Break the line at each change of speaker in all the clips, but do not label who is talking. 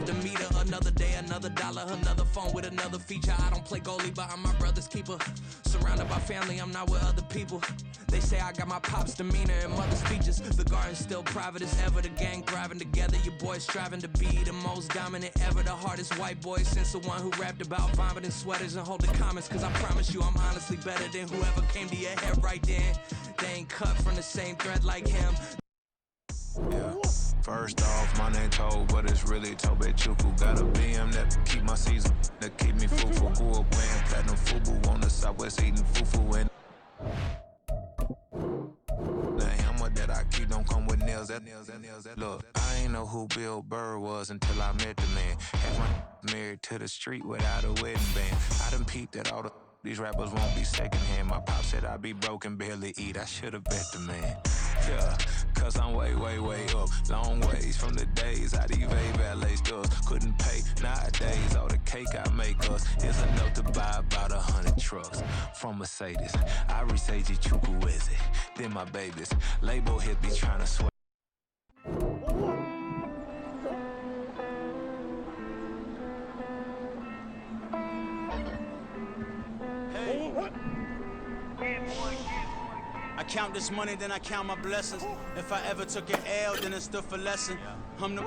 love to meet her. Another day, another dollar, another phone with another feature. I don't play goalie, but I'm my brother's keeper. Surrounded by family, I'm not with other people. They say I got my pop's demeanor and mother's features. The garden's still private as ever. The gang thriving together. Your boys striving to be the most dominant ever. The hardest white boy since the one who rapped about vomiting sweaters and holding comments. Cause I promise you I'm honestly better than whoever came to your head right then. They ain't cut from the same thread like him.
Yeah. First off, my name Toad, but it's really Tobe Chuku. Got a BM that keep my season, that keep me fruitful. Grew up wearing platinum FUBU on the southwest eating fufu. And the hammer that I keep don't come with nails. Look, I ain't know who Bill Burr was until I met the man. Had my married to the street without a wedding band. I done peeped at all these rappers won't be secondhand. My pop said I'd be broke and barely eat. I should've bet the man. Yeah, cause I'm way, way, way up. Long ways from the days I these valet stores couldn't pay. Nowadays, all the cake I make us is enough to buy about 100 trucks from Mercedes. I Seiji Chukwueze, then my babies. Label hit be trying to sweat.
I count this money, then I count my blessings. If I ever took an L, then it stood for lesson. I'm the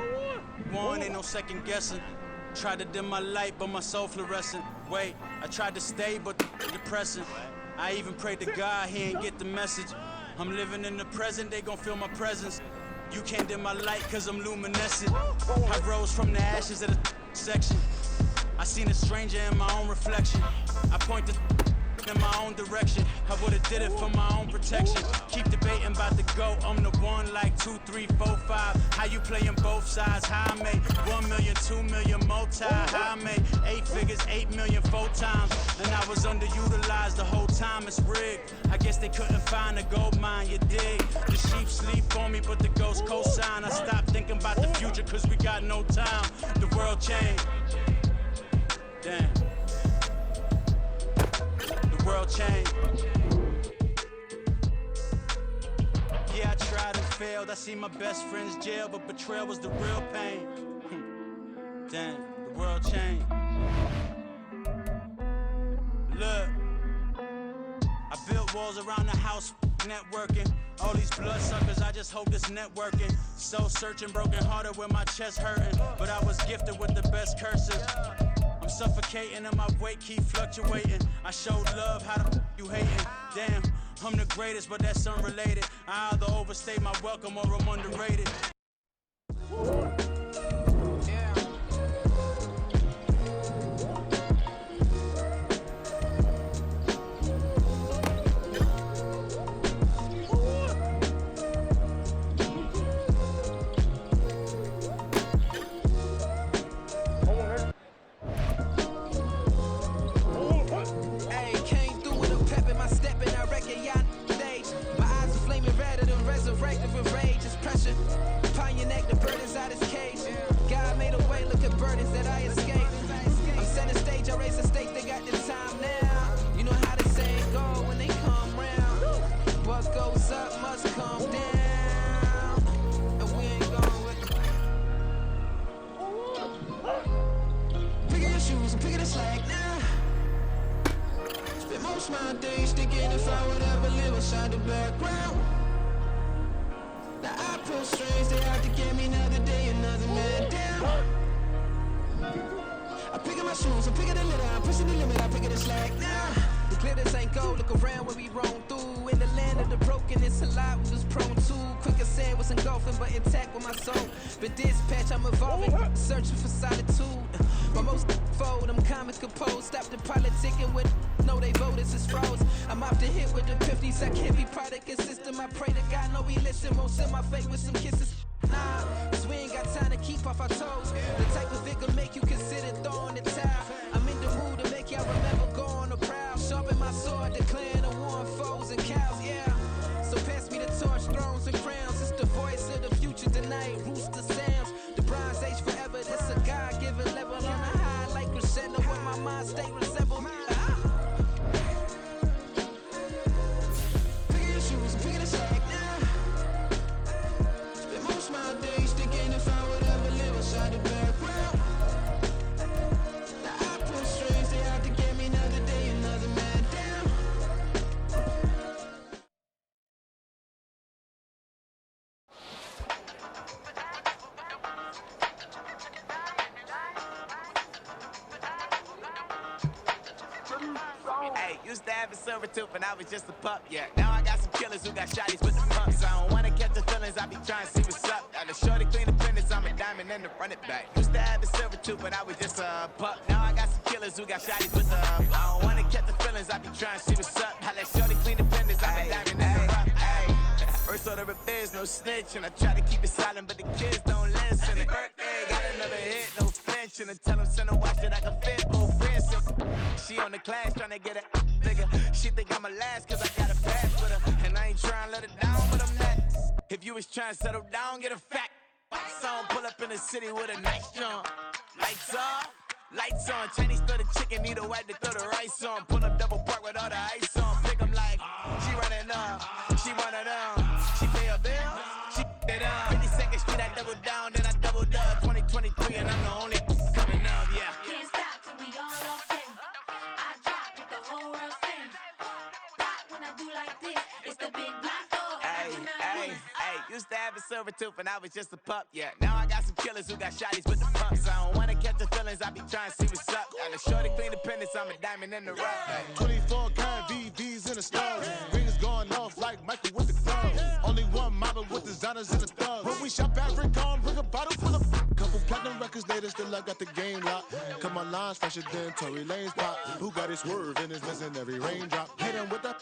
one, ain't no second guessing. Tried to dim my light, but my soul fluorescent. Wait, I tried to stay, but depressing. I even prayed to God, he ain't get the message. I'm living in the present, they gon' feel my presence. You can't dim my light, cause I'm luminescent. I rose from the ashes of the section. I seen a stranger in my own reflection. I point the in my own direction. I would've did it for my own protection. Keep debating about the GOAT. I'm the one like 2, 3, 4, 5. How you playing both sides? How I made 1 million, 2 million multi. How I made 8 figures, 8 million 4 times. And I was underutilized the whole time. It's rigged. I guess they couldn't find a gold mine. You dig? The sheep sleep on me, but the ghost cosign. I stopped thinking about the future, cause we got no time. The world changed. Damn. World change. Yeah, I tried and failed. I see my best friends jail, but betrayal was the real pain. Damn, the world changed. Look, I built walls around the house, networking. All these bloodsuckers, I just hope this networking. Soul searching, broken hearted with my chest hurting. But I was gifted with the best curses. I'm suffocating and my weight keep fluctuating. I showed love, how the you hating? Damn, I'm the greatest, but that's unrelated. I either overstay my welcome or I'm underrated.
My days thinking if I would ever live inside the background. Now I pull strings, they have to get me another day, another man down. I pick up my shoes, I'm picking the litter, I'm pushing the limit, I pick it a slack now. The glitters ain't gold, look around where we roam through. In the land of the broken, it's a lot we was prone to. Quicker sand was engulfing, but intact with my soul. But dispatch, I'm evolving, searching for solitude. My most fold, I'm comic composed. Stop the politicking with no, they voters is froze. I'm off the hit with the 50s, I can't be product of system. I pray to God, no, we listen. Won't send my fate with some kisses. Nah, cause we ain't got time to keep off our toes. The type of vigor make you consider throwing the towel. I'm in the mood to make y'all remember going to proud. Sharpen my sword, declaring the war on foes and cows, yeah. So pass me the torch, thrones and crowns. It's the voice of the future tonight, rooster sounds. The bronze age forever, this a God-given level. On a high like crescendo when my mind stay resemble. Pick your shoes and pick the slack now. Spend most of my days thinking if I would ever live inside the back.
used to have a silver tooth and I was just a pup, yeah. Now I got some killers who got shotties with the pumps. I don't wanna catch the feelings, I be trying to see what's up. Got a shorty clean the fitness, I'm a diamond and to run it back. Used to have a silver tooth but I was just a pup. Now I got some killers who got shotties with the I don't wanna catch the feelings, I be trying to see what's up. I let shorty clean the fitness, I'm a diamond and to run it. First order of biz, no snitch, and I try to keep it silent, but the kids don't listen. Happy birthday, got another hit, no flinch, and I tell them send a watch that I can fit both wrists. She on the class tryna get a nigga. She think I'm a last cause I got a pass with her, and I ain't tryna let her down, but I'm not. If you was trying to settle down, get a fat song, pull up in the city with a nice jump. Lights off. Lights on, Chinese throw the chicken, need a wipe to throw the rice on. Pull up double park with all the ice on. Pick 'em like, she running up, she one of them. She pay her bills, she it up. 52nd Street, I double down, then I doubled up. 2023, and I'm the only coming up, yeah.
Can't stop till we all lost in. I drop with the whole world sing. Pop when I do like this, it's the big black door.
Hey, used to have a silver tooth and I was just a pup, yeah. Now I got some killers who got shotties with the pumps. I don't wanna catch the feelings, I be trying to see what's up. Got a shorty clean the pendants, I'm a diamond in the rough. Hey.
24 karat VVs in the stars. Rings going off like Michael with the gloves. Only one model with designers in the thugs. When we shop at Rincon, bring a bottle full of couple platinum records later, still I got the game locked. Cut my lines fresher than Tory Lane's pop. Who got his swerve and is missing every raindrop. Hit him with the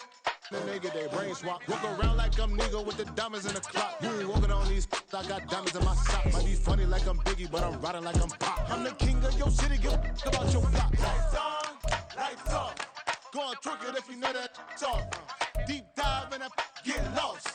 then they get their brain swap. Walk around like I'm nigga with the diamonds in the clock. You ain't walking on these, I got diamonds in my sock. Might be funny like I'm Biggie, but I'm riding like I'm Pop. I'm the king of your city, give a about your block. Lights on, lights off. Go on, twerk it if you know that off. Deep dive and get lost.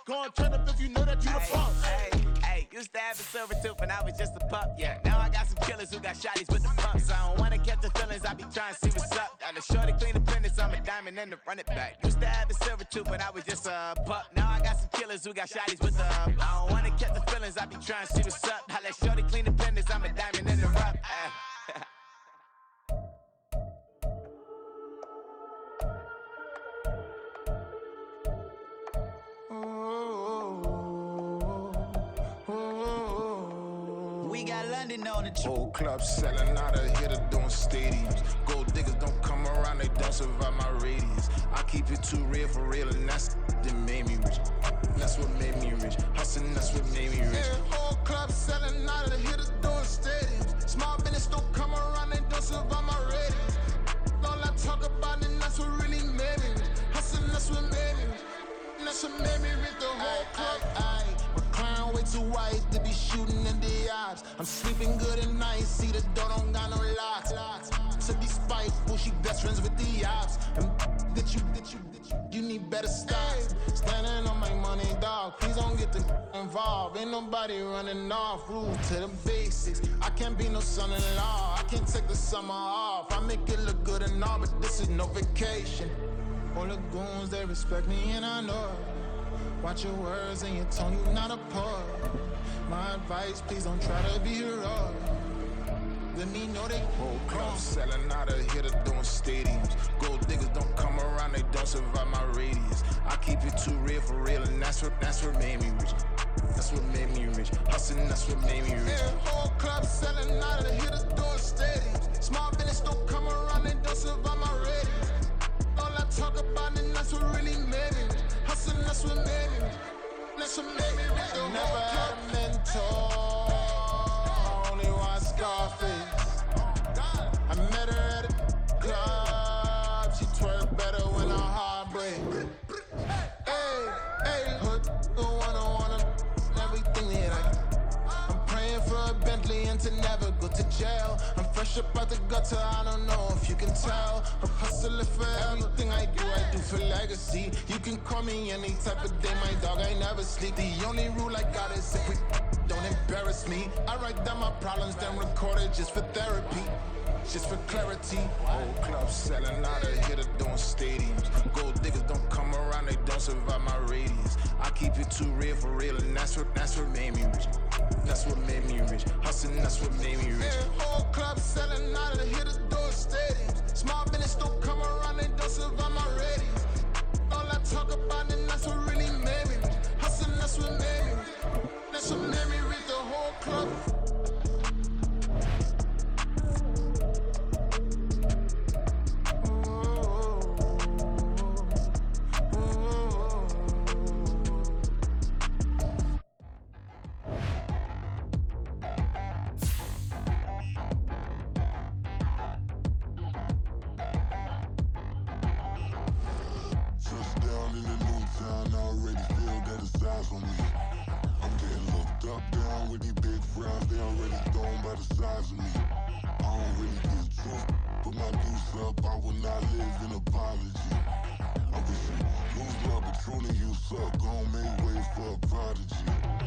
Go on, turn up if you know that you the boss.
Hey, used to have a silver tooth and I was just a pup, yeah. Now I got some killers who got shotties with the pumps. I don't wanna catch the feelings, I be trying to see what's up. Got a shorty clean the pendants, I'm a diamond and to run it back. Used to have a silver tooth but I was just a pup. Now I got some killers who got shotties with the I don't wanna catch the feelings, I be trying to see what's up. I let shorty clean the pendants, I'm a diamond in the rough.
We got London on the trip.
Whole club selling out of here to doing stadiums. Gold diggers don't come around, they don't survive my radius. I keep it too real for real, and that's that made me rich. That's what made me rich. Hustling, that's what made me rich.
Yeah, whole club selling out of here to doing stadiums. Small business don't come around, they don't survive my ratings. All I talk about, and that's what really made me rich. Hustling, that's what made me rich. That's what made me rich, the whole club. My clown way too white to be shooting in the eyes. I'm sleeping good at night, see the door don't got no locks. To be spiteful, she best friends with the ops. And that you need better stop. Standing on my money, dog. Please don't get involved. Ain't nobody running off. Rules to the basics. I can't be no son-in-law. I can't take the summer off. I make it look good and all, but this is no vacation. All the goons, they respect me and I know it. Watch your words and your tone, you not a poet. My advice, please don't try to be heroic. Let me know they
Whole club selling out of here to doing stadiums. Gold diggers don't come around, they don't survive my radius. I keep it too real for real, and that's what made me rich. That's what made me rich. Hustling, that's what made me rich.
Yeah, whole club selling out of here to doing stadiums. Small business don't come around, they don't survive my radius. All I talk about, and that's what really made me rich. Hustling, that's what made me rich. That's what made me rich. I never had a mentor. I only watch Scarface. I met her at a club. She twerk better when her heart breaks. Hey, hood, wanna everything that I'm praying for a Bentley and to never go to jail. I'm fresh up out the gutter, I don't know if you can tell. I'm hustling for everything I do for legacy. You can call me any type of day, my dog, I never sleep. The only rule I got is if we don't embarrass me. I write down my problems, then record it just for therapy. Just for clarity.
Whole club selling out of here to doing stadiums. Gold diggers don't come around, they don't survive my radius. I keep it too real for real, and that's what made me rich. That's what made me rich. Hustling, that's what made me rich.
Yeah, whole club selling out of here to doing stadiums. Small business don't come around, they don't survive my radius. All I talk about, and that's what really made me rich. Hustling, that's what made me rich. That's what made me rich, the whole club. eyes on me. I'm getting looked up, down with these big frowns. They already thrown by the size of me. I don't really get truth, but my deuce up. I will not live in apology. I wish you lose love, but truly you suck. Gon' make way for a prodigy.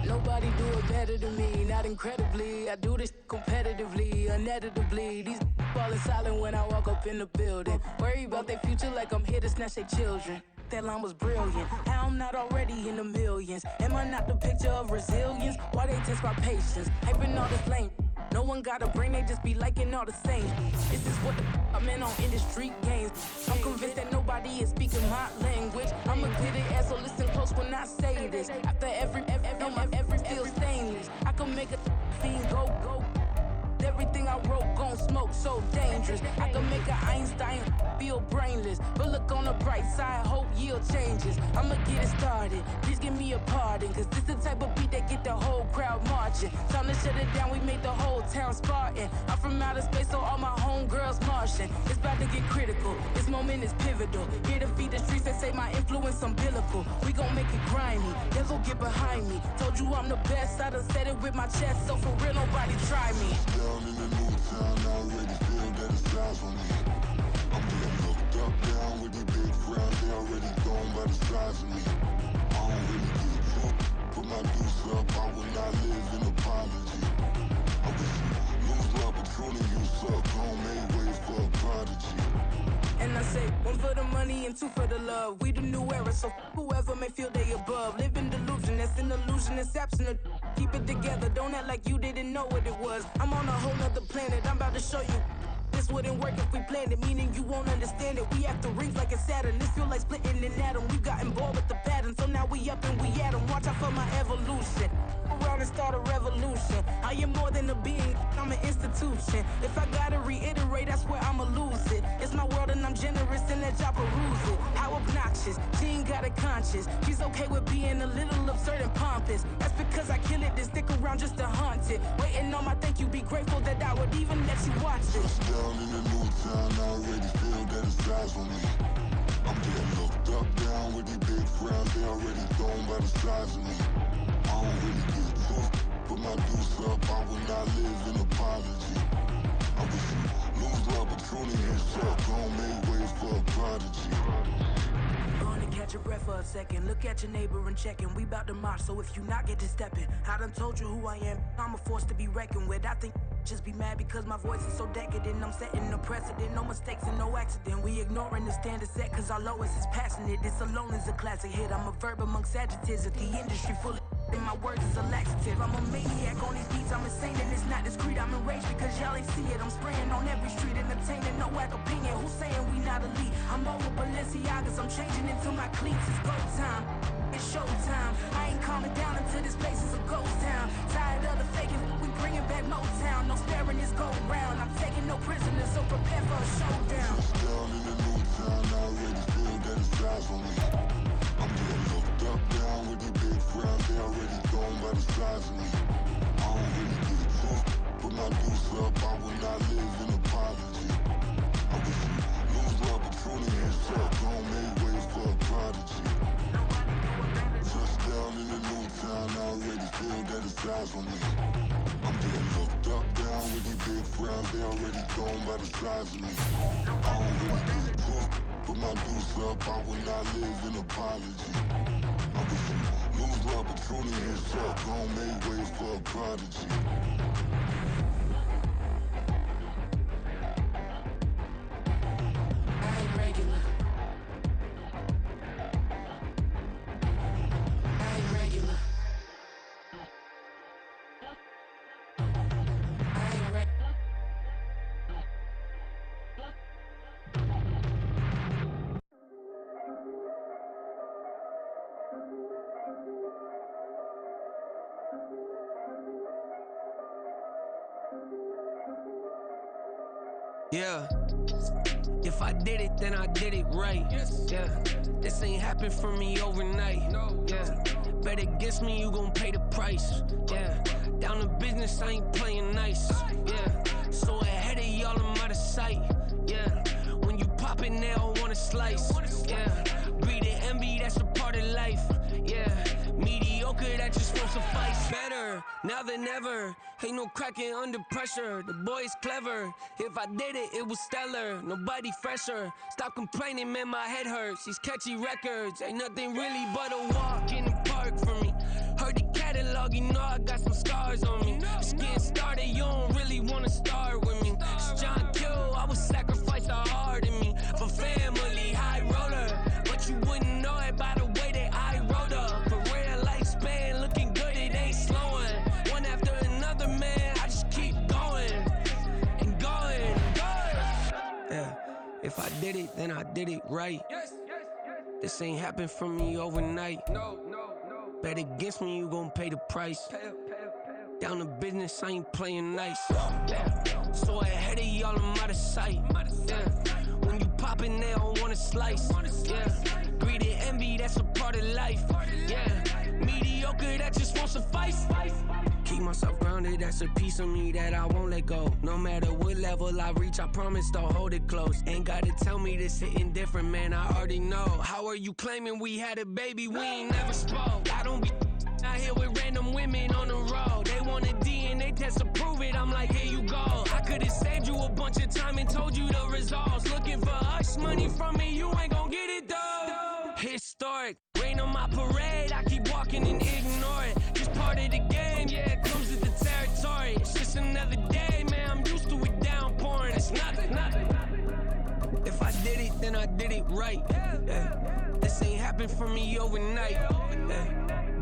Nobody do it better than me, not incredibly. I do this competitively, uneditably. These falling silent when I walk up in the building. Worry about their future like I'm here to snatch their children. That line was brilliant. How I'm not already in the millions? Am I not the picture of resilience? Why they test my patience? Hyping all this lame. No one got a brain, they just be liking all the same. This is what the I'm in on industry games. I'm convinced that nobody is speaking my language. I'ma get it as so listen close when I say this. After every feel stainless. I can make a fiend go. Everything I wrote gon' smoke, so dangerous. I can make an Einstein feel brainless. But look on the bright side, hope yield changes. I'ma get it started, please give me a pardon. Cause this the type of beat that get the whole crowd marching. Time to shut it down, we made the whole town Spartan. I'm from outer space, so all my homegirls Martian. It's about to get critical, this moment is pivotal. Here to feed the streets that say my influence umbilical. We gon' make it grimy, devil get behind me. Told you I'm the best, I done said it with my chest. So for real, nobody try me.
Down in the new town, I already feel that it's eyes on me. I'm getting looked up, down with these big frowns. They already thrown by the size of me. I don't really get drunk, put my deuce up. I will not live in apology. I wish you lose love, but truly you suck. Gon' make way for a prodigy.
And I say, one for the money and two for the love. We the new era, so whoever may feel they above. Live in delusion, that's an illusion, it's absent. Keep it together, don't act like you didn't know what it was. I'm on a whole nother planet, I'm about to show you. This wouldn't work if we planned it, meaning you won't understand it. We have to rings like it's Saturn, this feel like splitting an atom. We got involved with the pattern, so now we up and we at 'em. Watch out for my evolution. Around and start a revolution. I am more than a being, I'm an institution. If I gotta reiterate, that's where I'ma lose it. It's my world and I'm generous and let y'all peruse it. How obnoxious, she ain't got a conscience. She's okay with being a little absurd and pompous. That's because I kill it, then stick around just to haunt it. Waiting on my thank you, be grateful that I would even let you watch this.
Down in the new town, I already feel that it's eyes on me. I'm getting looked up, down with these big frowns. They already thrown by the size of me. I don't really get drunk, put my deuce up. I will not live in apology. I wish you lose love, but truly you suck. Gon' make way for a prodigy.
Gonna catch your breath for a second. Look at your neighbor and checking. We bout to march, so if you not get to stepping. I done told you who I am. I'm a force to be reckoned with. I think just be mad because my voice is so decadent. I'm setting a precedent, no mistakes and no accident. We ignoring the standard set cause our lowest is passionate. This alone is a classic hit. I'm a verb amongst adjectives. If the industry full of and my words is a laxative. I'm a maniac on these beats. I'm insane and it's not discreet. I'm enraged because y'all ain't see it. I'm spraying on every street, entertaining, no whack opinion. Who's saying we not elite? I'm over Balenciagas. I'm changing into my cleats. It's go time. It's showtime. I ain't calming down until this place is a ghost town. Tired of the faking. We bringing back Motown. No sparing this go round. I'm taking no prisoners, so prepare for a showdown.
Down in the new town, I already feel that it's eyes on me. I'm getting looked up, down with these big frowns. They already thrown by the size of me. I don't really get drunk, put my deuce up. I will not live in apology. I wish you lose love, but truly you suck. Gon' make way for a prodigy. Touchdown in the new town, I already feel that it's eyes on me. I'm getting looked up, down with these big frowns. They already thrown by the size of me. I don't really get drunk, put my deuce up. I will not live in apology. I wish you lose love, but truly you suck. Gon' make way for a prodigy.
I ain't regular. I ain't regular. I ain't regular.
Yeah. If I did it, then I did it right. Yeah. This ain't happened for me overnight. Yeah. Bet against me, you gon' pay the price. Yeah. Down to business, I ain't playing nice. Yeah. So ahead of y'all, I'm out of sight. Yeah. When you pop it, they all wanna slice. Yeah. Breathe and envy, that's a part of life. Yeah. Mediocre
Mediocre, that just won't suffice. Better, now than ever. Ain't no cracking under pressure. The boy's clever. If I did it, it was stellar. Nobody fresher. Stop complaining, man, my head hurts. These catchy records ain't nothing really but a walk in the park for me. Heard the catalog, you know I got some scars on me. Just getting started, you don't really wanna start with me. It's John Kill, I would sacrifice a heart in me for family, high roller. But you wouldn't know it by the way that I wrote up. For real lifespan, looking good, it ain't slowing. One after another, man, I just keep going and going and going. Yeah, if I did it, then I did it right. This ain't happened for me overnight. No. Bet against me, you gon' pay the price. Down to business, I ain't playing nice. So ahead of y'all, I'm out of sight. When you poppin', they don't wanna slice. Greed and envy, that's a part of life. Mediocre, that just won't suffice. Keep myself grounded, that's a piece of me that I won't let go. No matter what level I reach, I promise to hold it close. Ain't gotta tell me this hitting different, man, I already know. How are you claiming we had a baby, we ain't never spoke? I don't be out here with random women on the road. They want a DNA test to prove it, I'm like, here you go. I could've saved you a bunch of time and told you the results. Looking for hush money from me, you ain't gon' get it though. Historic, rain on my parade, I keep walking and ignore it. Just part of the game, yeah, it comes with the territory. It's just another day, man, I'm used to it downpouring. It's nothing. If I did it, then I did it right. This ain't happened for me overnight.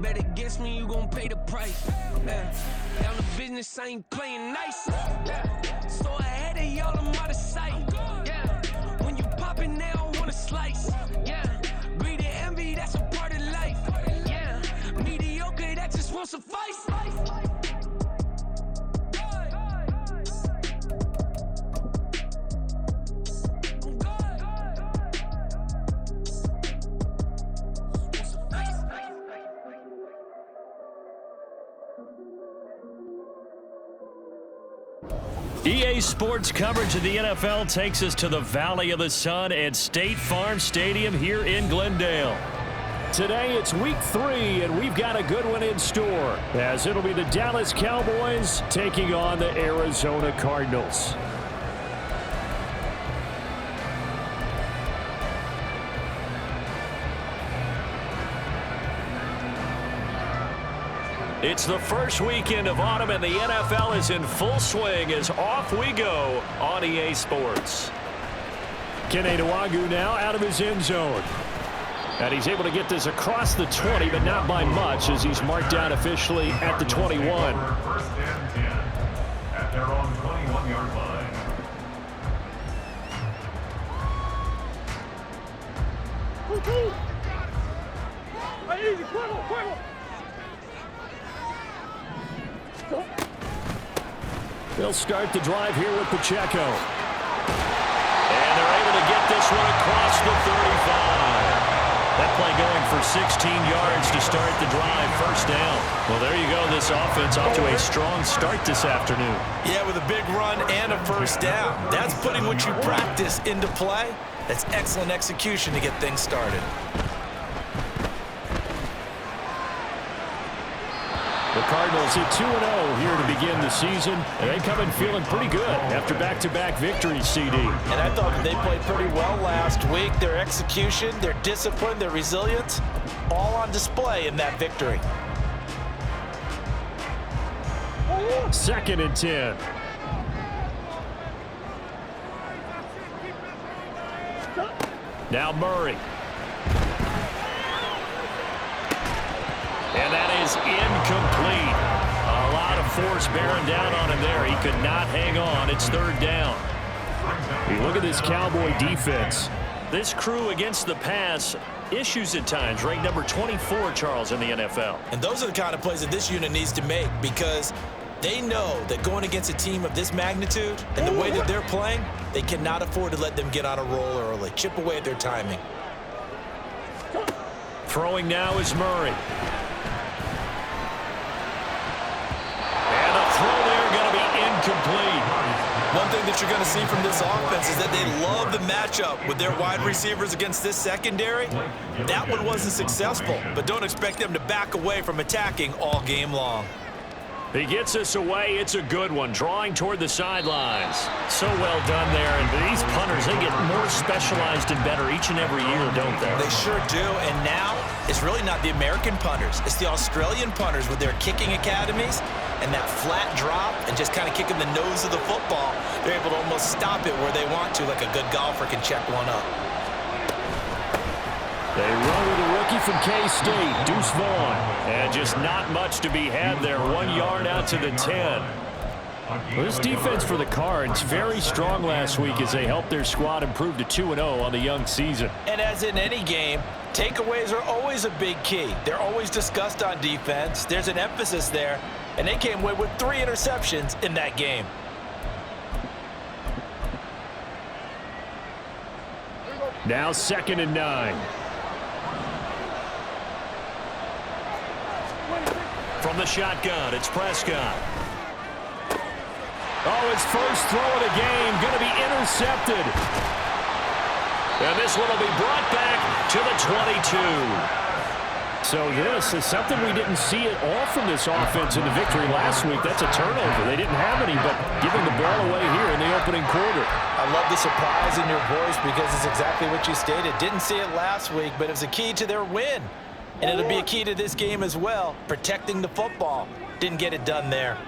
Bet against me, you gon' pay the price. Down to business, I ain't playing nice. So ahead of y'all, I'm out of sight. When you poppin', they don't wanna slice. Greed and envy, that's a part of life. Mediocre, that just won't suffice.
EA Sports coverage of the NFL takes us to the Valley of the Sun at State Farm Stadium here in Glendale.
Today it's week 3, and we've got a good one in store, as it'll be the Dallas Cowboys taking on the Arizona Cardinals.
It's the first weekend of autumn, and the NFL is in full swing as off we go on EA Sports.
Kene Nwangwu now out of his end zone. And he's able to get this across the 20, but not by much, as he's marked down officially at the 21.
First and 10 at their own 21-yard line.
They'll start the drive here with Pacheco.
And they're able to get this one across the 35. That play going for 16 yards to start the drive, first down. Well, there you go. This offense off to a strong start this afternoon.
Yeah, with a big run and a first down. That's putting what you practice into play. That's excellent execution to get things started.
The Cardinals hit 2-0 here to begin the season, and they come in feeling pretty good after back-to-back victories, CD.
And I thought that they played pretty well last week. Their execution, their discipline, their resilience, all on display in that victory.
2nd and 10. Now Murray.
And that is incomplete. A lot of force bearing down on him there. He could not hang on. It's 3rd down.
You look at this Cowboy defense.
This crew against the pass, issues at times. Ranked number 24, Charles, in the NFL.
And those are the kind of plays that this unit needs to make, because they know that going against a team of this magnitude and the way that they're playing, they cannot afford to let them get on a roll early. Chip away at their timing.
Throwing now is Murray. And the throw there going to be incomplete.
One thing that you're going to see from this offense is that they love the matchup with their wide receivers against this secondary. That one wasn't successful, but don't expect them to back away from attacking all game long.
He gets us away. It's a good one, drawing toward the sidelines. So well done there. And these punters, they get more specialized and better each and every year, don't they?
They sure do. And now it's really not the American punters. It's the Australian punters with their kicking academies and that flat drop and just kind of kicking the nose of the football. They're able to almost stop it where they want to, like a good golfer can check one up.
They run with a rookie from K-State, Deuce Vaughn. And just not much to be had there. 1 yard out to the 10. Well, this defense for the Cards, very strong last week as they helped their squad improve to 2-0 on the young season.
And as in any game, takeaways are always a big key. They're always discussed on defense. There's an emphasis there. And they came away with 3 interceptions in that game.
Now 2nd and 9. From the shotgun, it's Prescott. Oh, his first throw of the game, going to be intercepted. And this one will be brought back to the 22. So this is something we didn't see at all from this offense in the victory last week. That's a turnover. They didn't have any, but giving the ball away here in the opening quarter.
I love the surprise in your voice because it's exactly what you stated. Didn't see it last week, but it was a key to their win. And it'll be a key to this game as well, protecting the football. Didn't get it done there.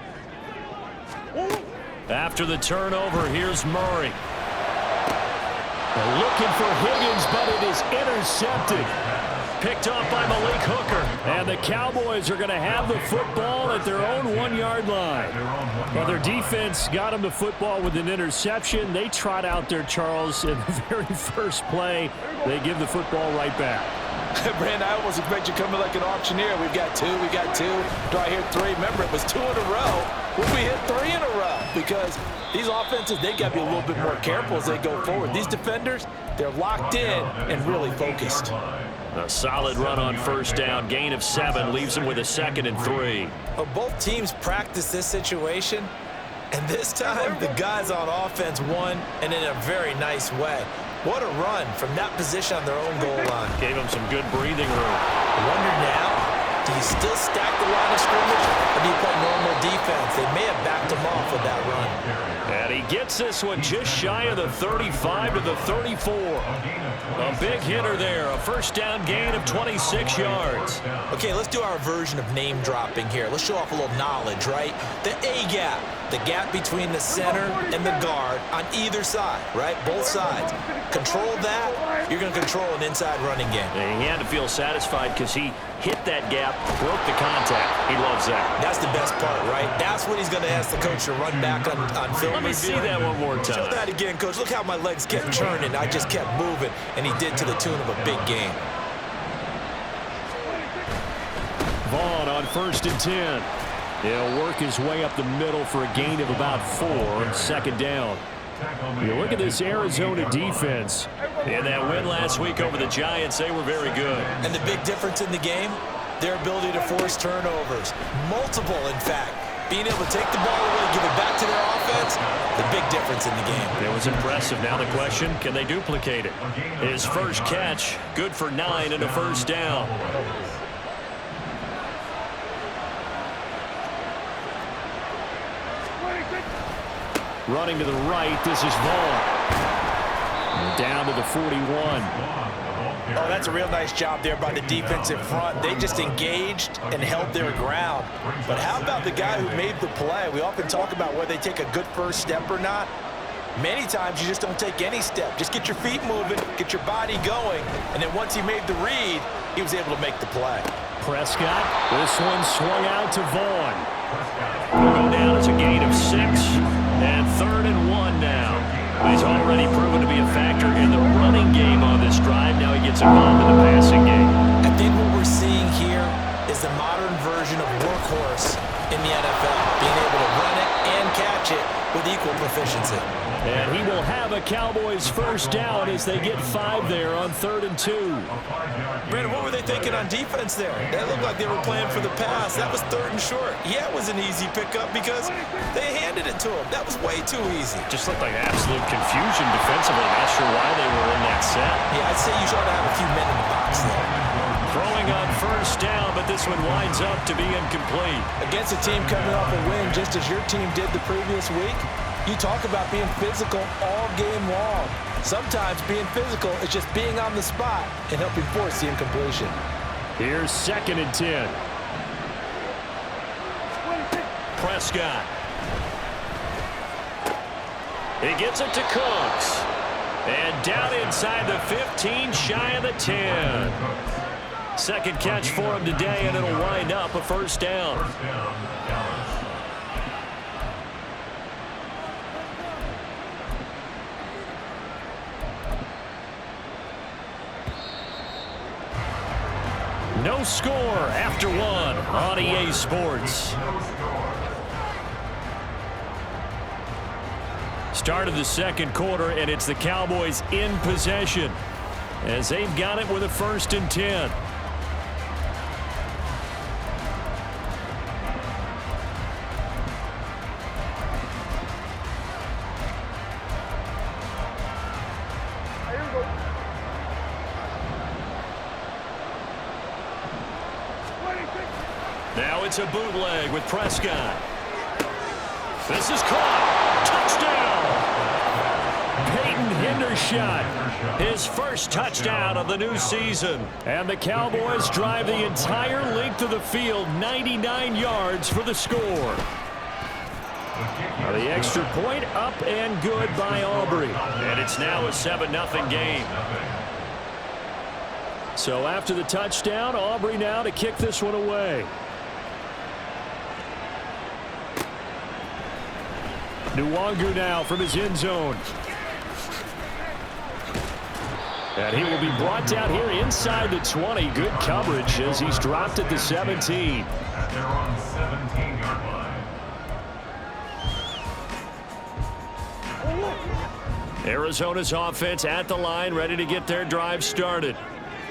After the turnover, here's Murray. They're looking for Higgins, but it is intercepted. Picked off by Malik Hooker. And the Cowboys are going to have the football at their own 1 yard line. Well, their defense got them the football with an interception. They trot out there, Charles, in the very first play. They give the football right back.
Brandon, I almost expect you coming like an auctioneer. We've got 2, we got 2. Do I hear 3? Remember, it was 2 in a row. Will we hit 3 in a row? Because these offenses, they got to be a little bit more careful as they go forward. These defenders, they're locked in and really focused.
A solid run on first down. Gain of 7 leaves them with a 2nd and 3.
Well, both teams practice this situation, and this time the guys on offense won, and in a very nice way. What a run from that position on their own goal line.
Gave them some good breathing room.
I wonder now, do you still stack the line of scrimmage, or do you play normal defense? They may have backed him off with that run.
And he gets this one just shy of the 35 to the 34. A big hitter there. A first down gain of 26 yards.
Okay, let's do our version of name dropping here. Let's show off a little knowledge, right? The A-gap, the gap between the center and the guard on either side, right? Both sides. Control that, you're going to control an inside running game.
And he had to feel satisfied because he hit that gap, broke the contact. He loves that.
That's the best part, right? That's what he's going to ask the coach to run back on film.
Let me see that one more time.
Show that again, coach. Look how my legs kept churning. I just kept moving, and he did to the tune of a big game.
Vaughn on 1st and 10. He'll work his way up the middle for a gain of about 4. 2nd down. You look at this Arizona defense. In that win last week over the Giants, they were very good.
And the big difference in the game, their ability to force turnovers. Multiple, in fact. Being able to take the ball away, give it back to their offense, the big difference in the game.
It was impressive. Now the question, can they duplicate it? His first catch, good for 9 and a first down. Running to the right, this is Vaughn. Down to the 41.
Oh, that's a real nice job there by the defensive front. They just engaged and held their ground. But how about the guy who made the play? We often talk about whether they take a good first step or not. Many times you just don't take any step. Just get your feet moving, get your body going, and then once he made the read, he was able to make the play.
Prescott, this one swung out to Vaughn. Will go down as a gain of 6, and 3rd and 1 now. He's already proven to be a factor in the running game on this drive. Now he gets involved in the passing game.
I think what we're seeing here is the modern version of workhorse in the NFL, being able to run it and catch it with equal proficiency.
And he will have a Cowboys first down as they get 5 there on 3rd and 2.
Brandon, what were they thinking on defense there? They looked like they were playing for the pass. That was 3rd and short. Yeah, it was an easy pickup because they handed it to him. That was way too easy.
Just looked like absolute confusion defensively. Not sure why they were in that set.
Yeah, I'd say you ought to have a few men in the box there.
Throwing on first down, but this one winds up to be incomplete.
Against a team coming off a win just as your team did the previous week, you talk about being physical all game long. Sometimes being physical is just being on the spot and helping force the incompletion.
Here's 2nd and 10. Prescott. He gets it to Cooks. And down inside the 15, shy of the 10. Second catch for him today, and it'll wind up a first down. No score after 1 on EA Sports. Start of the second quarter, and it's the Cowboys in possession as they've got it with a 1st and 10. Now it's a bootleg with Prescott. This is caught. Touchdown! Peyton Hendershot, his first touchdown of the new season. And the Cowboys drive the entire length of the field, 99 yards for the score. The extra point up and good by Aubrey. And it's now a 7-0 game. So after the touchdown, Aubrey now to kick this one away. Nwangu now from his end zone. And he will be brought down here inside the 20. Good coverage as he's dropped at the 17.
At their own 17-yard line.
Arizona's offense at the line, ready to get their drive started.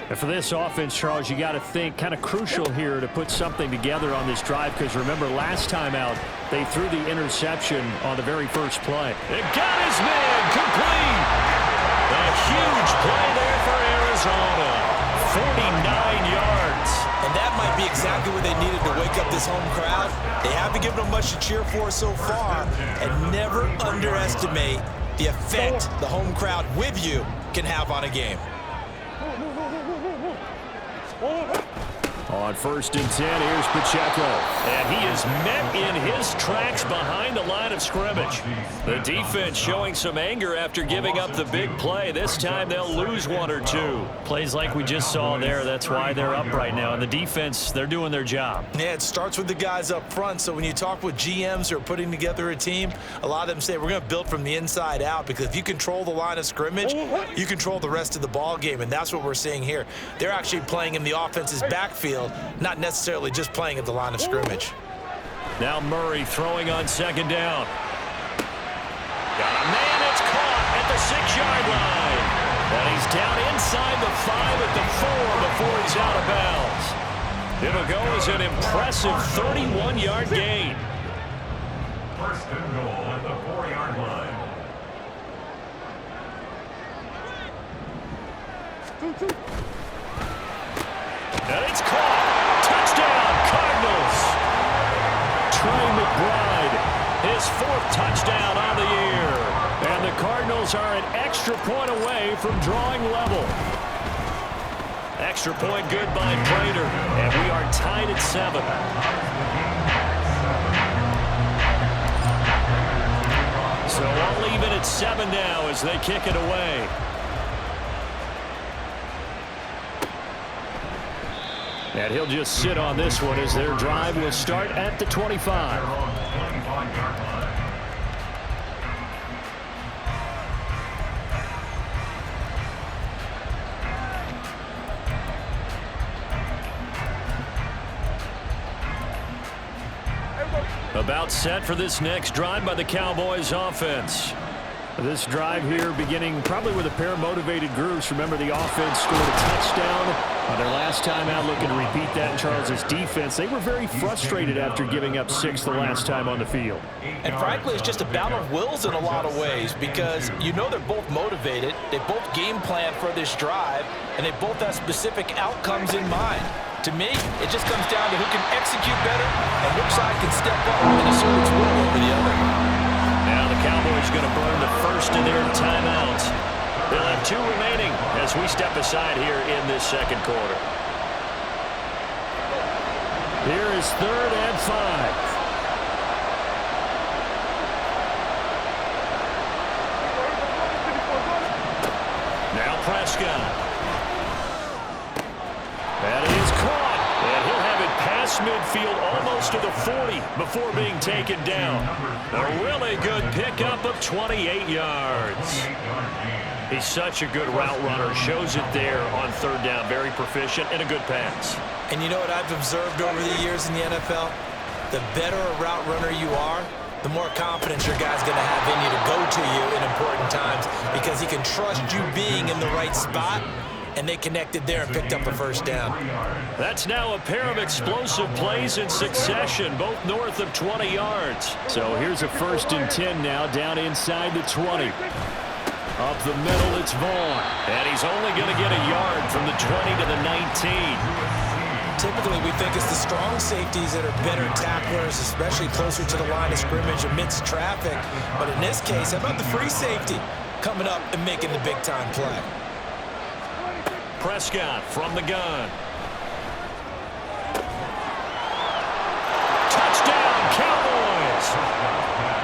And for this offense, Charles, you got to think kind of crucial here to put something together on this drive, because remember last time out they threw the interception on the very first play. It got his man complete. A huge play there for Arizona. 49 yards.
And that might be exactly what they needed to wake up this home crowd. They haven't given them much to cheer for so far, and never underestimate the effect the home crowd with you can have on a game.
On 1st and 10, here's Pacheco. And he is met in his tracks behind the line of scrimmage. The defense showing some anger after giving up the big play. This time they'll lose 1 or 2. Plays like we just saw there. That's why they're up right now. And the defense, they're doing their job.
Yeah, it starts with the guys up front. So when you talk with GMs who are putting together a team, a lot of them say we're going to build from the inside out, because if you control the line of scrimmage, you control the rest of the ball game. And that's what we're seeing here. They're actually playing in the offense's backfield, not necessarily just playing at the line of scrimmage.
Now Murray throwing on 2nd down. Got a man that's caught at the 6-yard line. And he's down inside the 5 at the 4 before he's out of bounds. It'll go as an impressive 31-yard gain.
1st and goal at the 4-yard line.
And it's caught. Touchdown, Cardinals. Trey McBride, his 4th touchdown on the year. And the Cardinals are an extra point away from drawing level. Extra point good by Prater. And we are tied at 7. So all even at 7 now as they kick it away. And he'll just sit on this one as their drive will start at the 25. About set for this next drive by the Cowboys offense. This drive here beginning probably with a pair of motivated groups. Remember, the offense scored a touchdown on their last time out, looking to repeat that in Charles' defense. They were very frustrated after giving up 6 the last time on the field.
And frankly, it's just a battle of wills in a lot of ways because you know they're both motivated. They both game plan for this drive, and they both have specific outcomes in mind. To me, it just comes down to who can execute better and which side can step up and assert its will over the other.
Now the Cowboys going to burn the first of their timeouts. They'll have 2 remaining as we step aside here in this second quarter.
Here is 3rd and 5.
Now Prescott. That is caught. And he'll have it past midfield almost to the 40 before being taken down. A really good pickup of 28 yards. He's such a good route runner. Shows it there on 3rd down. Very proficient and a good pass.
And you know what I've observed over the years in the NFL? The better a route runner you are, the more confidence your guy's going to have in you to go to you in important times because he can trust you being in the right spot. And they connected there and picked up a 1st down.
That's now a pair of explosive plays in succession, both north of 20 yards.
So here's a 1st and 10 now, down inside the 20. Up the middle, it's Vaughn.
And he's only going to get a yard from the 20 to the 19.
Typically, we think it's the strong safeties that are better tacklers, especially closer to the line of scrimmage amidst traffic. But in this case, how about the free safety coming up and making the big-time play?
Prescott from the gun. Touchdown, Cowboys!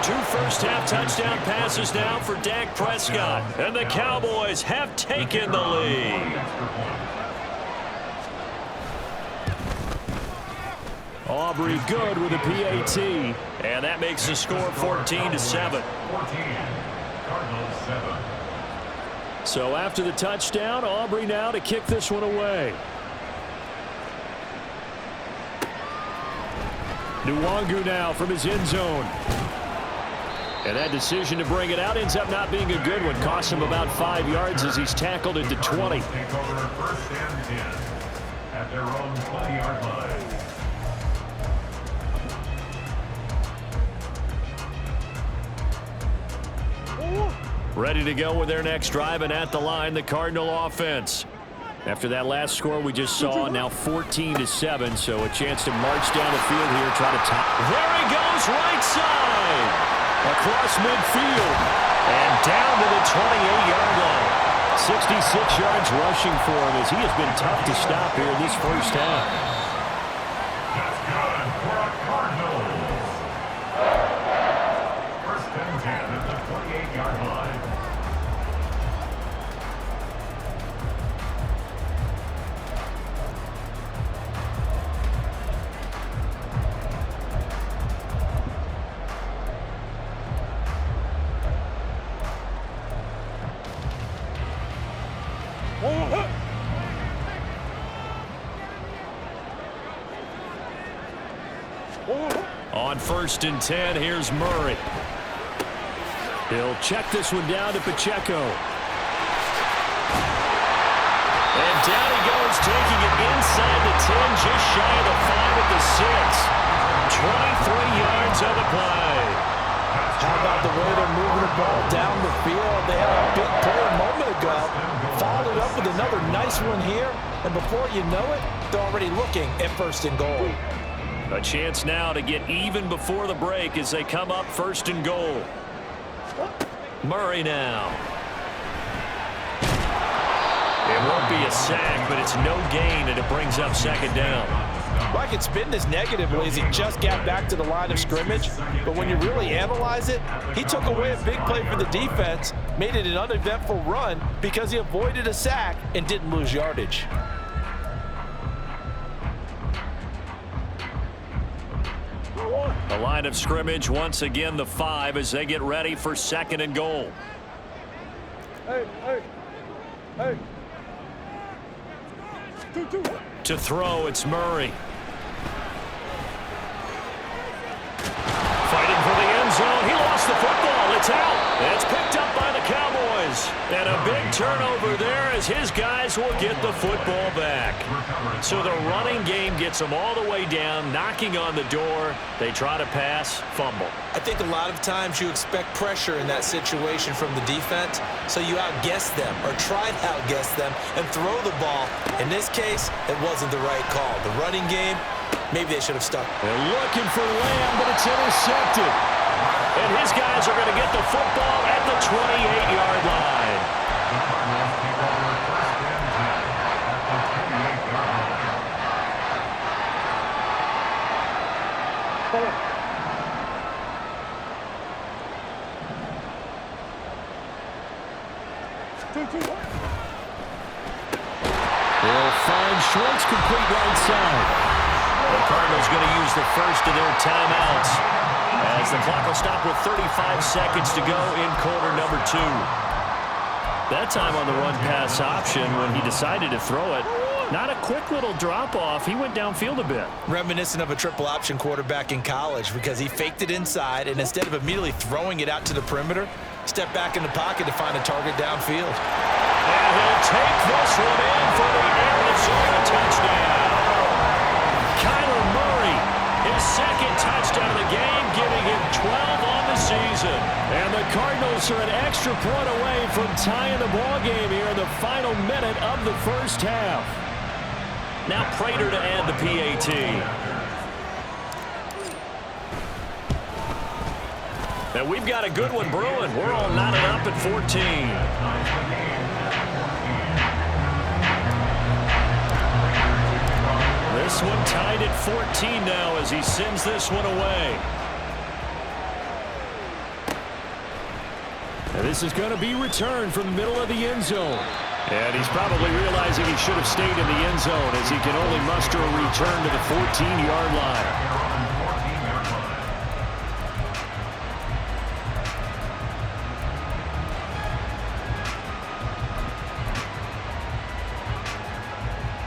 2 first-half touchdown passes now for Dak Prescott. And the Cowboys have taken the lead.
Aubrey good with a PAT.
And that makes the score 14-7.
Cardinals 7.
So after the touchdown, Aubrey now to kick this one away. Nwangu now from his end zone. And that decision to bring it out ends up not being a good one. Costs him about 5 yards as he's tackled at the 20.
Take over 1st and 10 at their own 20-yard line.
Ready to go with their next drive, and at the line, the Cardinal offense. After that last score we just saw, now 14-7, so a chance to march down the field here, try to top.
There he goes, right side.
Across midfield.
And down to the 28-yard line.
66 yards rushing for him as he has been tough to stop here this first half.
That's good for a Cardinals. 1st and 10 at the 28-yard line.
On 1st and 10, here's Murray. He'll check this one down to Pacheco.
And down he goes, taking it inside the 10, just shy of the 5 at the 6. 23 yards on the play.
How about the way they're moving the ball down the field? They had a big play a moment ago. Followed up with another nice one here. And before you know it, they're already looking at 1st and goal.
A chance now to get even before the break as they come up 1st and goal. Murray now. It won't be a sack, but it's no gain, and it brings up 2nd down.
Well, I could spin this negatively as he just got back to the line of scrimmage, but when you really analyze it, he took away a big play for the defense, made it an uneventful run because he avoided a sack and didn't lose yardage.
The line of scrimmage, once again the 5 as they get ready for 2nd and goal. To throw, it's Murray. Fighting for the end zone. He lost the football. It's out. It's picked up by And a big turnover there as his guys will get the football back. So the running game gets them all the way down, knocking on the door. They try to pass, fumble.
I think a lot of times you expect pressure in that situation from the defense, so you outguess them or try to outguess them and throw the ball. In this case, it wasn't the right call. The running game, maybe they should have stuck.
They're looking for Lamb, but it's intercepted.
And his guys are going to get the football at the 28-yard line.
They'll find Schwartz complete right side.
The Cardinals going to use the first of their timeouts as the clock will stop with 35 seconds to go in quarter number 2.
That time on the run-pass option when he decided to throw it. Not a quick little drop-off. He went downfield a bit.
Reminiscent of a triple option quarterback in college because he faked it inside, and instead of immediately throwing it out to the perimeter, stepped back in the pocket to find a target downfield.
And he'll take this one in for the Arizona touchdown. Kyler Murray, his second touchdown of the game, giving him 12 on the season.
And the Cardinals are an extra point away from tying the ball game here in the final minute of the first half.
Now Prater to add the PAT. And we've got a good one brewing. We're all knotted up at 14. This one tied at 14 now as he sends this one away.
And this is going to be returned from the middle of the end zone. And he's probably realizing he should have stayed in the end zone as he can only muster a return to the 14-yard line.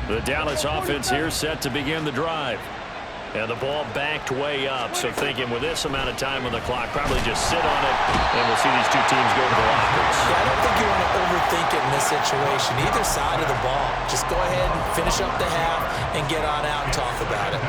The Dallas offense here set to begin the drive. And the ball backed way up, so thinking with this amount of time on the clock, probably just sit on it, and we'll see these two teams go to the lockers.
Yeah, I don't think you want to overthink it in this situation, either side of the ball. Just go ahead and finish up the half and get on out and talk about it.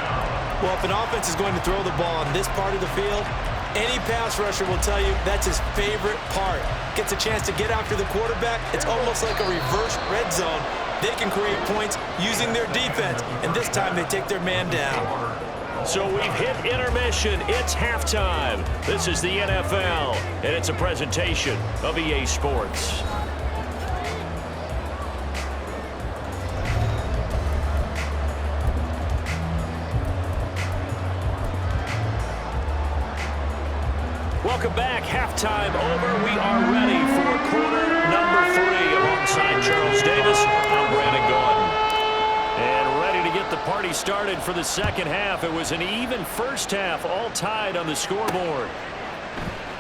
Well, if an offense is going to throw the ball on this part of the field, any pass rusher will tell you that's his favorite part. Gets a chance to get after the quarterback. It's almost like a reverse red zone. They can create points using their defense, and this time they take their man down.
So we've hit intermission. It's halftime. This is the NFL, and it's a presentation of EA Sports. Welcome back. Halftime over. We are ready for quarter number 3. Alongside Charles Davis, I'm Brandon Gordon. And ready to get the party started for the second half. It was an even first half, all tied on the scoreboard.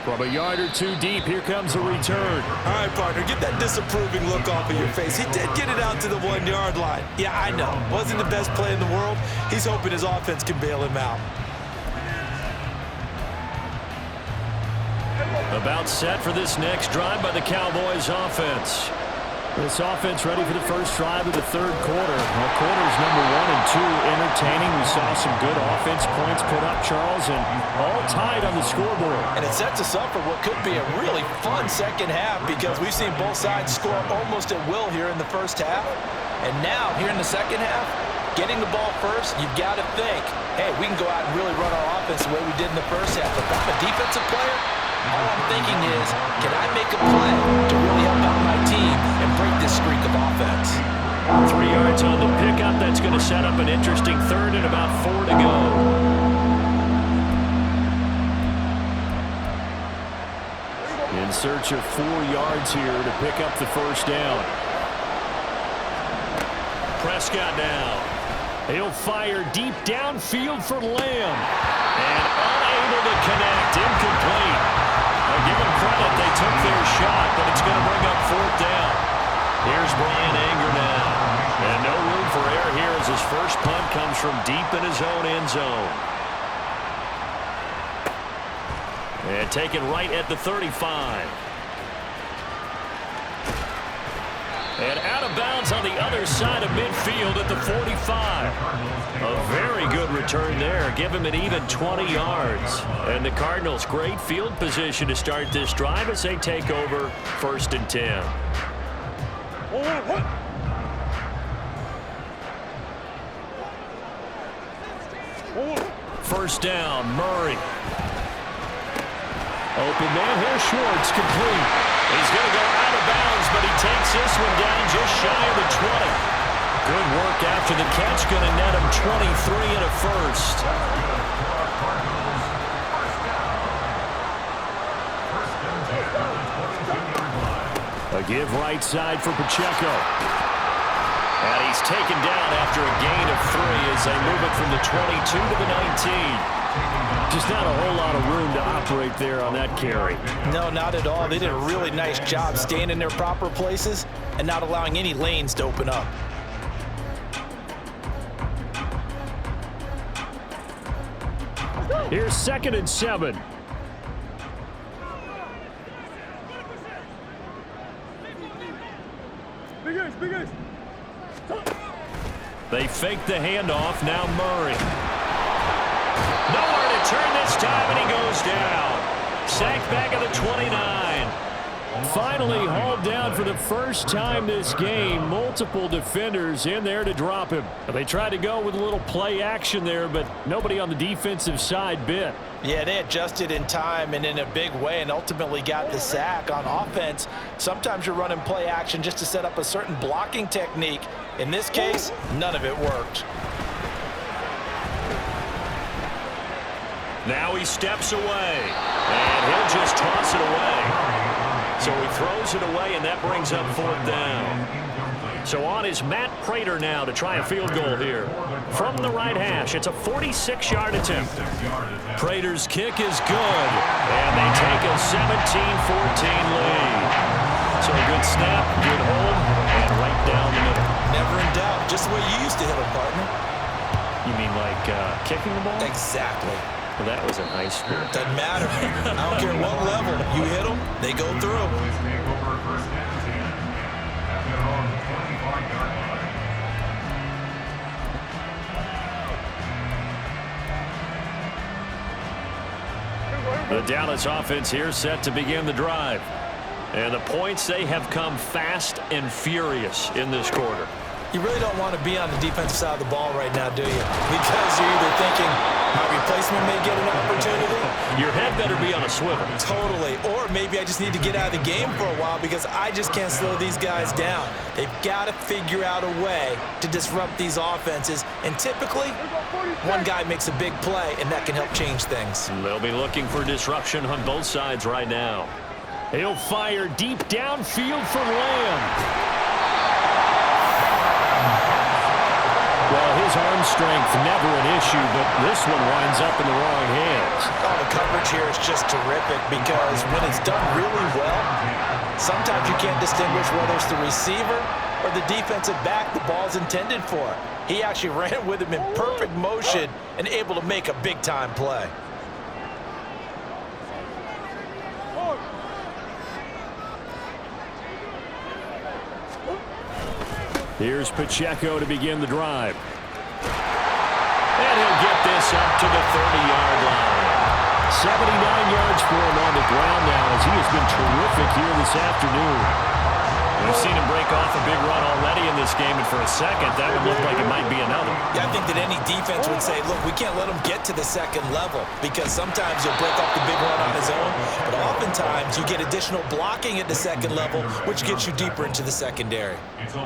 From a yard or two deep, here comes a return.
All right, partner, get that disapproving look off of your face. He did get it out to the 1-yard line. Yeah, I know. Wasn't the best play in the world. He's hoping his offense can bail him out.
About set for this next drive by the Cowboys offense.
This offense ready for the first drive of the third quarter. Well, quarters number 1 and 2 entertaining. We saw some good offense points put up, Charles, and all tied on the scoreboard.
And it sets us up for what could be a really fun second half because we've seen both sides score almost at will here in the first half. And now, here in the second half, getting the ball first, you've got to think, hey, we can go out and really run our offense the way we did in the first half. If I'm a defensive player, all I'm thinking is, can I make a play to really help out my team and break this streak of offense?
3 yards on the pickup. That's going to set up an interesting third and about 4 to go.
In search of 4 yards here to pick up the first down.
Prescott now.
He'll fire deep downfield for Lamb.
And unable to connect. Incomplete. Give them credit. They took their shot, but it's going to bring up 4th down. Here's Brian Anger now. And no room for error here as his first punt comes from deep in his own end zone. And taken right at the 35.
And out of bounds on the other side of midfield at the 45. A very good return there. Give him an even 20 yards. And the Cardinals, great field position to start this drive as they take over 1st and 10. First down, Murray. Open man here, Schwartz, complete. He's going to go out of bounds, but he takes this one down just shy of the 20. Good work after the catch, going to net him 23 and a first. A give right side for Pacheco. And he's taken down after a gain of 3 as they move it from the 22 to the 19. Just not a whole lot of room to operate there on that carry.
No, not at all. They did a really nice job staying in their proper places and not allowing any lanes to open up.
Here's 2nd and 7. They fake the handoff. Now Murray. Nowhere to turn this time, and he goes down. Sacked back at the 29. Finally hauled down for the first time this game. Multiple defenders in there to drop him. They tried to go with a little play action there, but nobody on the defensive side bit.
Yeah, they adjusted in time and in a big way and ultimately got the sack. On offense, sometimes you're running play action just to set up a certain blocking technique. In this case, none of it worked.
Now he steps away, and he'll just toss it away. So he throws it away, and that brings up 4th down. So on is Matt Prater now to try a field goal here. From the right hash, it's a 46-yard attempt. Prater's kick is good, and they take a 17-14 lead. So a good snap, good hold, and right down the middle.
Never in doubt. Just the way you used to hit them, partner.
You mean like kicking the ball?
Exactly.
Well, that was in high school.
Doesn't matter. I don't care what level. You hit them, they go through.
The Dallas offense here set to begin the drive. And the points, they have come fast and furious in this quarter.
You really don't want to be on the defensive side of the ball right now, do you? Because you're either thinking, my replacement may get an opportunity.
Your head better be on a swivel.
Totally. Or maybe I just need to get out of the game for a while because I just can't slow these guys down. They've got to figure out a way to disrupt these offenses. And typically, one guy makes a big play, and that can help change things.
They'll be looking for disruption on both sides right now. He'll fire deep downfield for Lamb. Well, his arm strength never an issue, but this one winds up in the wrong hands.
Oh, the coverage here is just terrific because when it's done really well, sometimes you can't distinguish whether it's the receiver or the defensive back the ball's intended for. He actually ran with him in perfect motion and able to make a big-time play.
Here's Pacheco to begin the drive. And he'll get this up to the 30-yard line. 79 yards for him on the ground now as he has been terrific here this afternoon. We've seen him break off a big run already in this game, and for a second, that would look like it might be another.
Yeah, I think that any defense would say, look, we can't let him get to the second level because sometimes he'll break off the big run on his own, but oftentimes you get additional blocking at the second level, which gets you deeper into the secondary.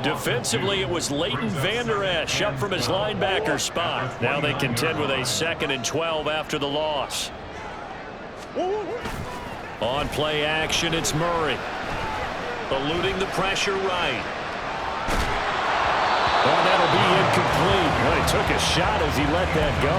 Defensively, it was Leighton Vander Esch up from his linebacker spot. Now they contend with a 2nd and 12 after the loss. On play action, it's Murray. Eluding the pressure right. Oh, that'll be incomplete. Well, he took a shot as he let that go.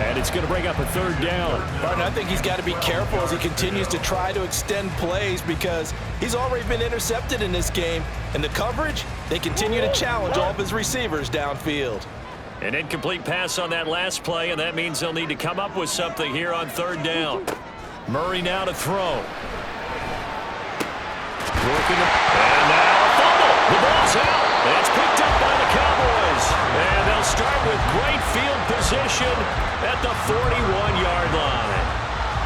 And it's going to bring up a 3rd down.
Martin, I think he's got to be careful as he continues to try to extend plays because he's already been intercepted in this game. And the coverage, they continue to challenge all of his receivers downfield.
An incomplete pass on that last play, and that means they'll need to come up with something here on 3rd down. Murray now to throw. Working it. And now a fumble. The ball
with great field position at the 41-yard line.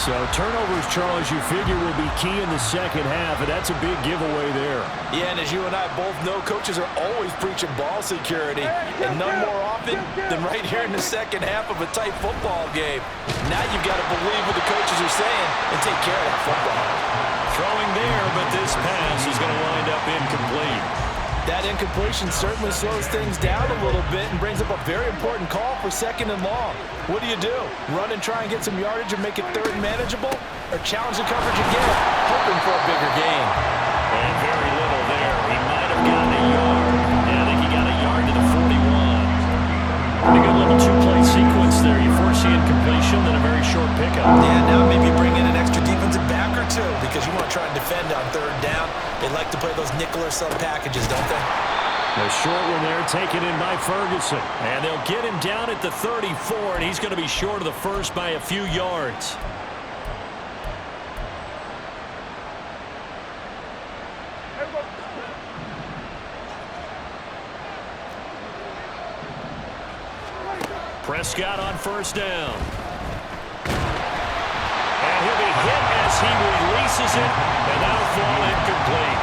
So turnovers, Charles, you figure will be key in the second half, and that's a big giveaway there.
Yeah, and as you and I both know, coaches are always preaching ball security, and none more often than right here in the second half of a tight football game. Now you've got to believe what the coaches are saying and take care of that football.
Throwing there, but this pass is going to wind up incomplete.
That incompletion certainly slows things down a little bit and brings up a very important call for 2nd and long. What do? Run and try and get some yardage and make it 3rd and manageable? Or challenge the coverage again, hoping for a bigger gain?
And very little there. He might have gotten a yard. Yeah, I think he got a yard to the 41. Pretty good little two-play sequence there. You force the incompletion, then a very short pickup.
Yeah, now maybe bring in an extra defensive back or two because you want to try and defend on 3rd down. They like to play those nickel or sub packages, don't they?
A short one there taken in by Ferguson.
And they'll get him down at the 34, and he's going to be short of the first by a few yards. Prescott on 1st down. And he'll be hit as he releases it, and that'll fall incomplete.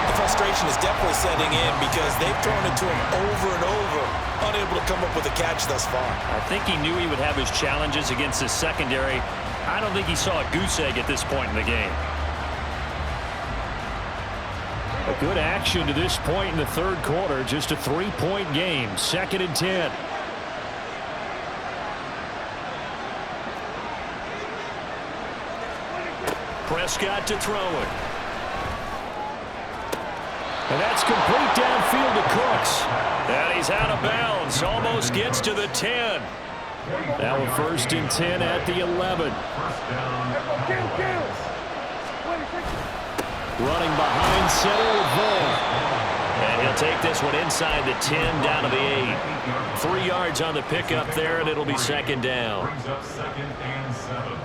The frustration is definitely setting in because they've thrown it to him over and over, unable to come up with a catch thus far.
I think he knew he would have his challenges against his secondary. I don't think he saw a goose egg at this point in the game.
A good action to this point in the 3rd quarter. Just a 3-point game. 2nd and 10.
Prescott to throw it.
And that's complete downfield to Cooks.
And he's out of bounds. Almost gets to the 10.
Now a 1st and 10 at the 11. Running behind center with Vaughn.
And he'll take this one inside the 10 down to the 8. 3 yards on the pickup there, and it'll be 2nd down.
Brings up 2nd and 7.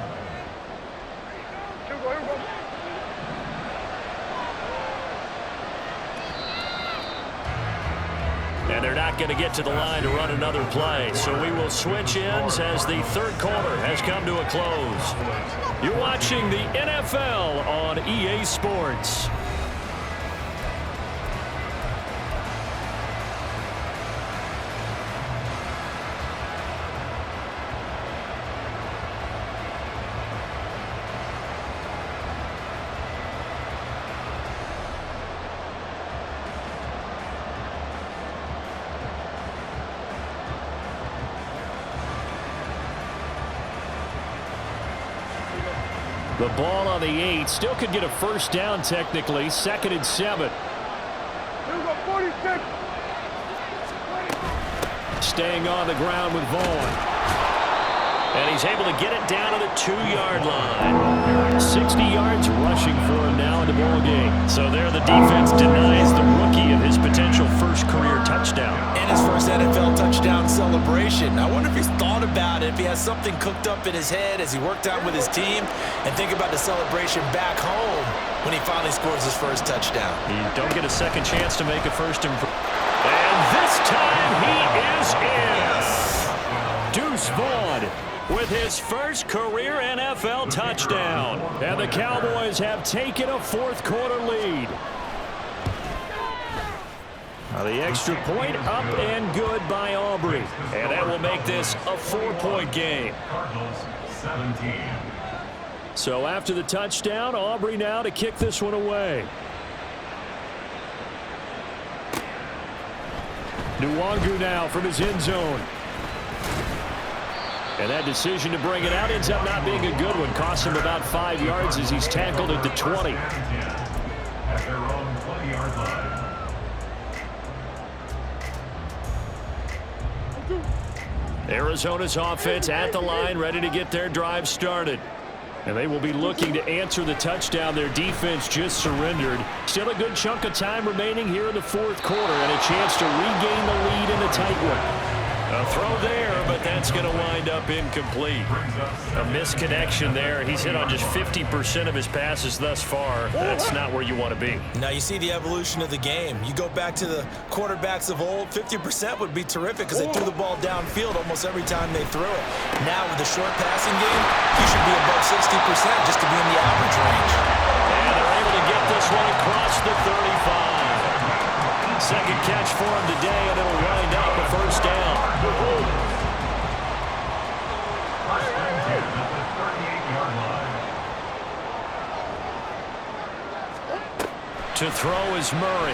And they're not going to get to the line to run another play. So we will switch ends as the 3rd quarter has come to a close. You're watching the NFL on EA Sports.
The ball on the 8. Still could get a 1st down technically. 2nd and 7. Staying on the ground with Vaughn.
And he's able to get it down to the 2-yard line.
60 yards rushing for him now in the ball game.
So there the defense denies the rookie of his potential first career touchdown.
And his first NFL touchdown celebration. I wonder if he's thought about it, if he has something cooked up in his head as he worked out with his team, and think about the celebration back home when he finally scores his first touchdown.
You don't get a second chance to make a first impression. And this time he is in. Deuce Vaughn with his first career NFL touchdown.
And the Cowboys have taken a 4th quarter lead. The extra point up and good by Aubrey.
And that will make this a 4-point game.
Cardinals 17.
So after the touchdown, Aubrey now to kick this one away. Nwangu now from his end zone. And that decision to bring it out ends up not being a good one. Costs him about 5 yards as he's tackled at the 20.
At their own 20-yard line.
Arizona's offense at the line, ready to get their drive started. And they will be looking to answer the touchdown. Their defense just surrendered. Still a good chunk of time remaining here in the 4th quarter and a chance to regain the lead in a tight one. A throw there, but that's going to wind up incomplete. A misconnection there. He's hit on just 50% of his passes thus far. That's not where you want to be.
Now you see the evolution of the game. You go back to the quarterbacks of old, 50% would be terrific because they threw the ball downfield almost every time they threw it. Now with the short passing game, he should be above 60% just to be in the average range.
And they're able to get this one across the 35. Second catch for him today, and it'll wind up a first down. To throw is Murray.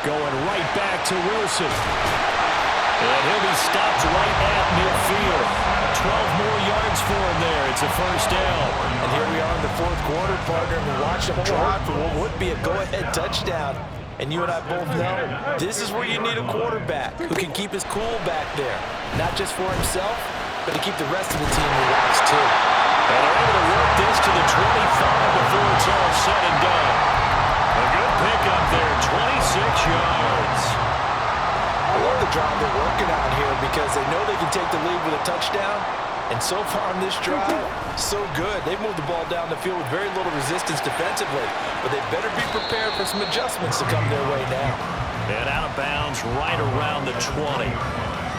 Going right back to Wilson. And he'll be stopped right at midfield. 12 more yards for him there. It's a first down.
And here we are in the fourth quarter, partner, and we watch them drive for what would be a go-ahead touchdown. And you and I both know this is where you need a quarterback who can keep his cool back there. Not just for himself, but to keep the rest of the team relaxed too.
And they're able to work this to the 25 before it's all said and done. A good pickup there, 26 yards.
I love the drive they're working on here because they know they can take the lead with a touchdown. And so far on this drive, so good. They've moved the ball down the field with very little resistance defensively. But they better be prepared for some adjustments to come their way now.
And out of bounds right around the 20.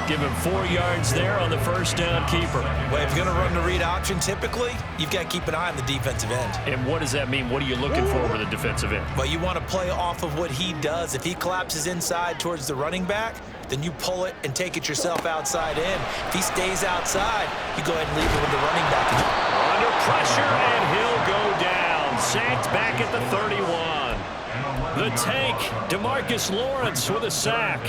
Give him 4 yards there on the first down keeper.
Well, if you're going to run the read option, typically, you've got to keep an eye on the defensive end.
And what does that mean? What are you looking for with the defensive end?
Well, you want to play off of what he does. If he collapses inside towards the running back, then you pull it and take it yourself outside in. If he stays outside, you go ahead and leave it with the running back.
Under pressure, and he'll go down. Sacked back at the 31. The tank, DeMarcus Lawrence with a sack.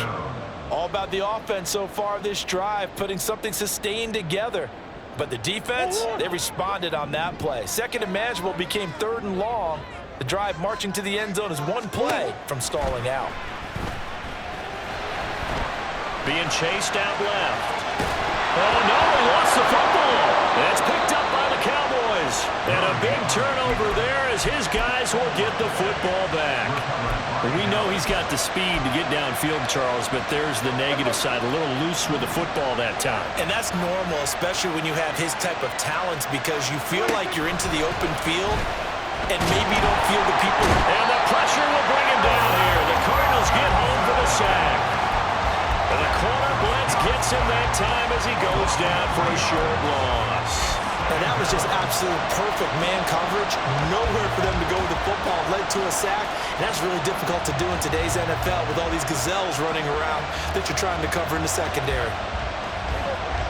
All about the offense so far this drive, putting something sustained together. But the defense, they responded on that play. Second and manageable became 3rd and long. The drive marching to the end zone is one play from stalling out.
Being chased out left. Oh, no, he lost the football. That's picked up by the Cowboys. And a big turnover there as his guys will get the football back. We know he's got the speed to get downfield, Charles, but there's the negative side. A little loose with the football that time.
And that's normal, especially when you have his type of talents, because you feel like you're into the open field and maybe you don't feel the people.
And the pressure will bring him down here. The Cardinals get home for the sack. And the corner blitz gets him that time as he goes down for a short loss.
And that was just absolute perfect man coverage. Nowhere for them to go with the football. Led to a sack. And that's really difficult to do in today's NFL with all these gazelles running around that you're trying to cover in the secondary.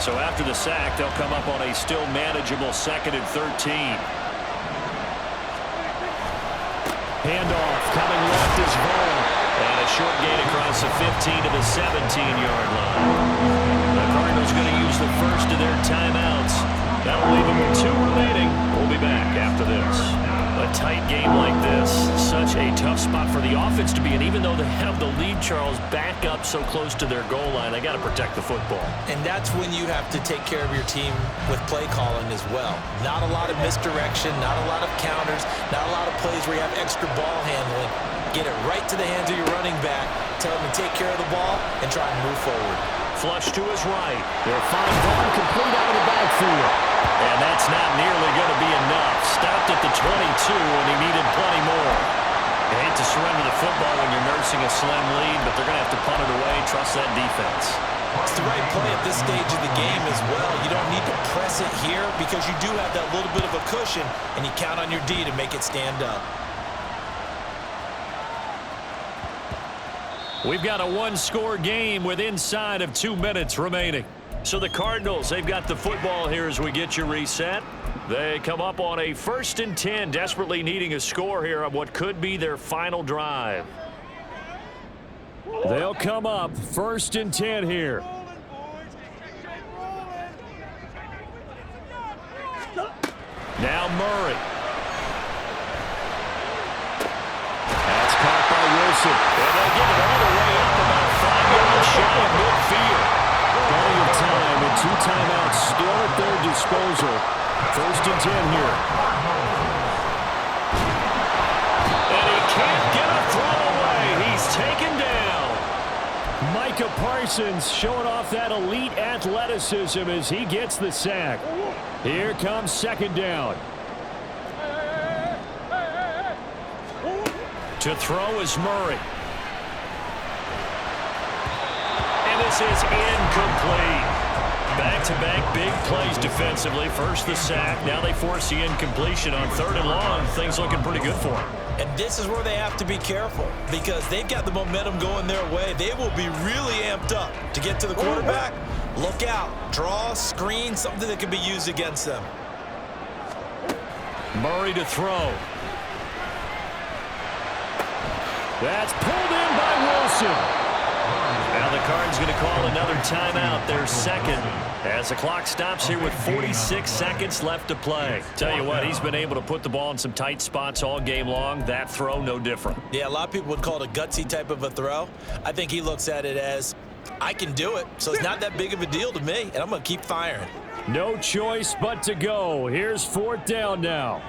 So after the sack, they'll come up on a still manageable 2nd and 13. Handoff coming left is Vaughn. And a short gain across the 15 to the 17-yard line. The Cardinals going to use the first of their timeouts. That'll leave them with 2 remaining. We'll be back after this. A tight game like this, such a tough spot for the offense to be in. Even though they have the lead, Charles, back up so close to their goal line, they got to protect the football.
And that's when you have to take care of your team with play calling as well. Not a lot of misdirection, not a lot of counters, not a lot of plays where you have extra ball handling. Get it right to the hands of your running back, tell him to take care of the ball, and try and move forward.
Flush to his right. They'll find Vaughn complete out of the backfield. And that's not nearly going to be enough. Stopped at the 22, and he needed plenty more. You hate to surrender the football when you're nursing a slim lead, but they're going to have to punt it away and trust that defense.
It's the right play at this stage of the game as well. You don't need to press it here because you do have that little bit of a cushion, and you count on your D to make it stand up.
We've got a 1-score game with inside of 2 minutes remaining. So the Cardinals, they've got the football here as we get you reset. They come up on a 1st and 10, desperately needing a score here on what could be their final drive. They'll come up 1st and 10 here. Now Murray. That's caught by Wilson. And they'll get it all the way up about 5 yards shy of midfield. Plenty of time and 2 timeouts still at their disposal. 1st and 10 here. And he can't get a throw away. He's taken down. Micah Parsons showing off that elite athleticism as he gets the sack. Here comes second down. To throw is Murray. And this is incomplete. Back-to-back big plays defensively. First the sack. Now they force the incompletion on 3rd and long. Things looking pretty good for them.
And this is where they have to be careful because they've got the momentum going their way. They will be really amped up to get to the quarterback. Look out. Draw, screen, something that can be used against them.
Murray to throw. That's pulled in by Wilson. Now the Cards going to call another timeout, their second, as the clock stops here with 46 seconds left to play. Tell you what, he's been able to put the ball in some tight spots all game long. That throw, no different.
Yeah, a lot of people would call it a gutsy type of a throw. I think he looks at it as, I can do it, so it's not that big of a deal to me, and I'm going to keep firing.
No choice but to go. Here's 4th down now.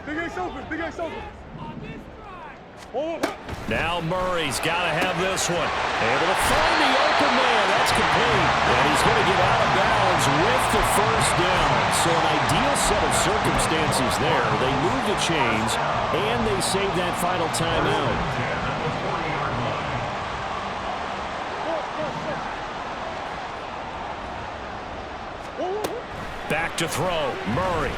Big Ace open, Big Ace open.
Now Murray's got to have this one. Able to find the open man. That's complete. And he's going to get out of bounds with the first down. So an ideal set of circumstances there. They move the chains, and they save that final timeout. Back to throw. Murray.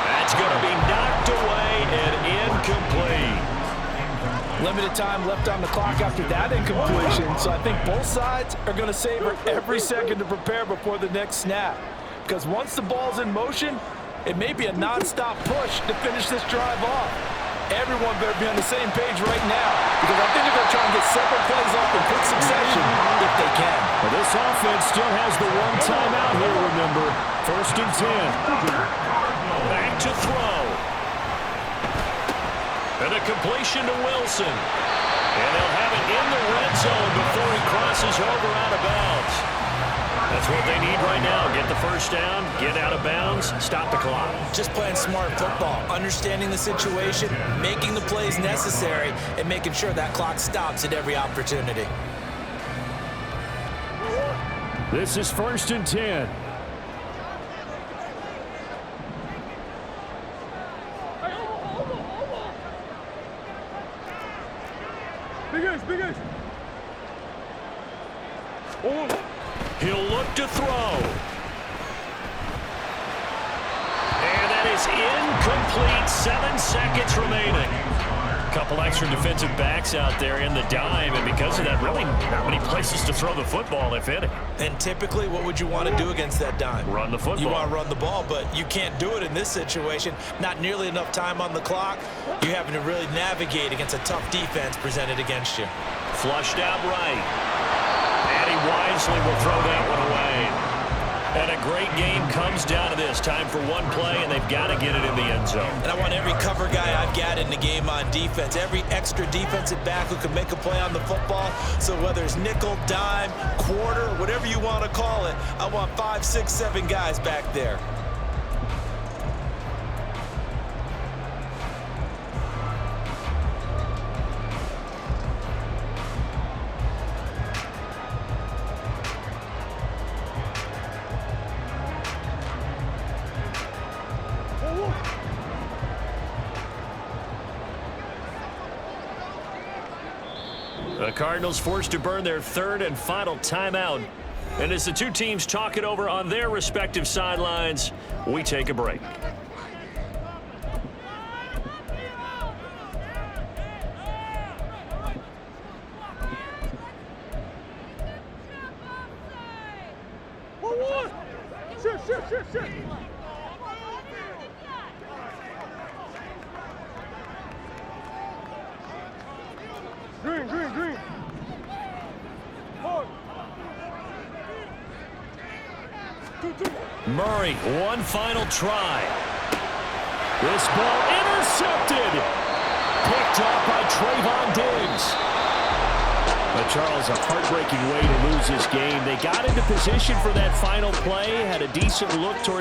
That's going to be knocked away and incomplete.
Limited time left on the clock after that incompletion, so I think both sides are going to savor every second to prepare before the next snap. Because once the ball's in motion, it may be a non-stop push to finish this drive off. Everyone better be on the same page right now, because I think they're going to try and get several plays off in quick succession if they can.
Well, this offense still has the one timeout here, remember. 1st and 10. Back to throw. And a completion to Wilson. And they'll have it in the red zone before he crosses over out of bounds. That's what they need right now. Get the first down, get out of bounds, stop the clock.
Just playing smart football, understanding the situation, making the plays necessary, and making sure that clock stops at every opportunity.
This is 1st and 10.
Big Ace.
He'll look to throw. And that is incomplete. 7 seconds remaining. A couple extra defensive backs out there in the dime, and because of that, really not many places to throw the football, if any.
And typically, what would you want to do against that dime?
Run the football.
You want to run the ball, but you can't do it in this situation. Not nearly enough time on the clock. You're having to really navigate against a tough defense presented against you.
Flushed out right. And he wisely will throw that one away. And a great game comes down to this. Time for one play, and they've got to get it in the end zone.
And I want every cover guy I've got in the game on defense, every extra defensive back who can make a play on the football. So whether it's nickel, dime, quarter, whatever you want to call it, I want 5, 6, 7 guys back there.
The Cardinals forced to burn their 3rd and final timeout. And as the two teams talk it over on their respective sidelines, we take a break.
Shit. Green. Hard. 2.
Murray, one final try. This ball intercepted. Picked off by Trayvon Diggs. But Charles, a heartbreaking way to lose this game. They got into position for that final play, had a decent look toward